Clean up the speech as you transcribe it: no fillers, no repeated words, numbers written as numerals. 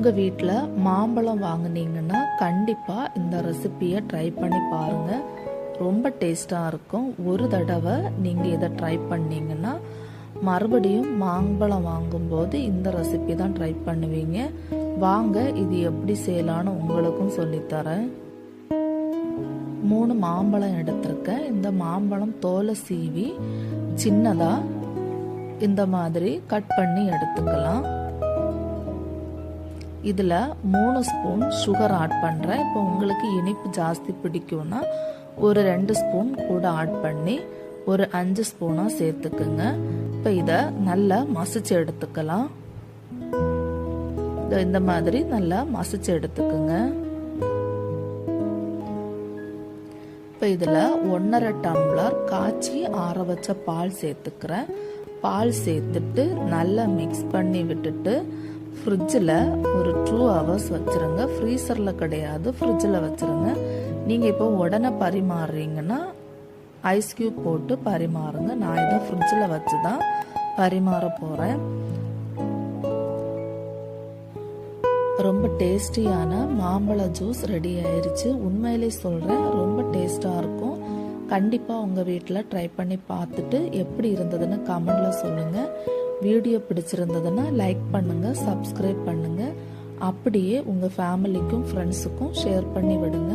உங்கள் வீட்டில் மாம்பழம் வாங்குனீங்கன்னா கண்டிப்பாக இந்த ரெசிப்பியை ட்ரை பண்ணி பாருங்கள். ரொம்ப டேஸ்ட்டாக இருக்கும். ஒரு தடவை நீங்கள் இதை ட்ரை பண்ணிங்கன்னா மறுபடியும் மாம்பழம் வாங்கும்போது இந்த ரெசிபி தான் ட்ரை பண்ணுவீங்க. வாங்க இது எப்படி செய்யலான்னு உங்களுக்கும் சொல்லித்தரேன். 3 மாம்பழம் எடுத்திருக்கேன். இந்த மாம்பழம் தோலை சீவி சின்னதாக இந்த மாதிரி கட் பண்ணி எடுத்துக்கலாம். இதில் 3 ஸ்பூன் சுகர் ஆட் பண்ணுறேன். இப்போ உங்களுக்கு இனிப்பு ஜாஸ்தி பிடிக்கும்னா ஒரு 2 ஸ்பூன் கூட ஆட் பண்ணி ஒரு 5 ஸ்பூனாக சேர்த்துக்குங்க. இப்போ இதை நல்லா மசிச்சு எடுத்துக்கலாம். இந்த மாதிரி நல்லா மசிச்சு எடுத்துக்குங்க. இப்போ இதில் 1.5 டம்ளர் காய்ச்சி ஆற வச்ச பால் சேர்த்துக்கிறேன். பால் சேர்த்துட்டு நல்லா மிக்ஸ் பண்ணி விட்டுட்டு ஃப்ரிட்ஜில் ஒரு 2 ஹவர்ஸ் வச்சுருங்க. ஃப்ரீசரில் கிடையாது, ஃப்ரிட்ஜில் வச்சுருங்க. நீங்கள் இப்போ உடனே பரிமாறுறீங்கன்னா ஐஸ் கியூப் போட்டு பரிமாறுங்க. நான் இதை ஃப்ரிட்ஜில் வச்சு தான் பரிமாற போகிறேன். ரொம்ப டேஸ்டியான மாம்பழ ஜூஸ் ரெடி ஆயிடுச்சு. உண்மையிலே சொல்கிறேன், ரொம்ப டேஸ்ட்டாக இருக்கும். கண்டிப்பாக உங்கள் வீட்டில் ட்ரை பண்ணி பார்த்துட்டு எப்படி இருந்ததுன்னு கமெண்டில் சொல்லுங்கள். வீடியோ பிடிச்சிருந்ததுன்னா லைக் பண்ணுங்கள், சப்ஸ்கிரைப் பண்ணுங்கள். அப்படியே உங்கள் ஃபேமிலிக்கும் ஃப்ரெண்ட்ஸுக்கும் ஷேர் பண்ணி விடுங்க.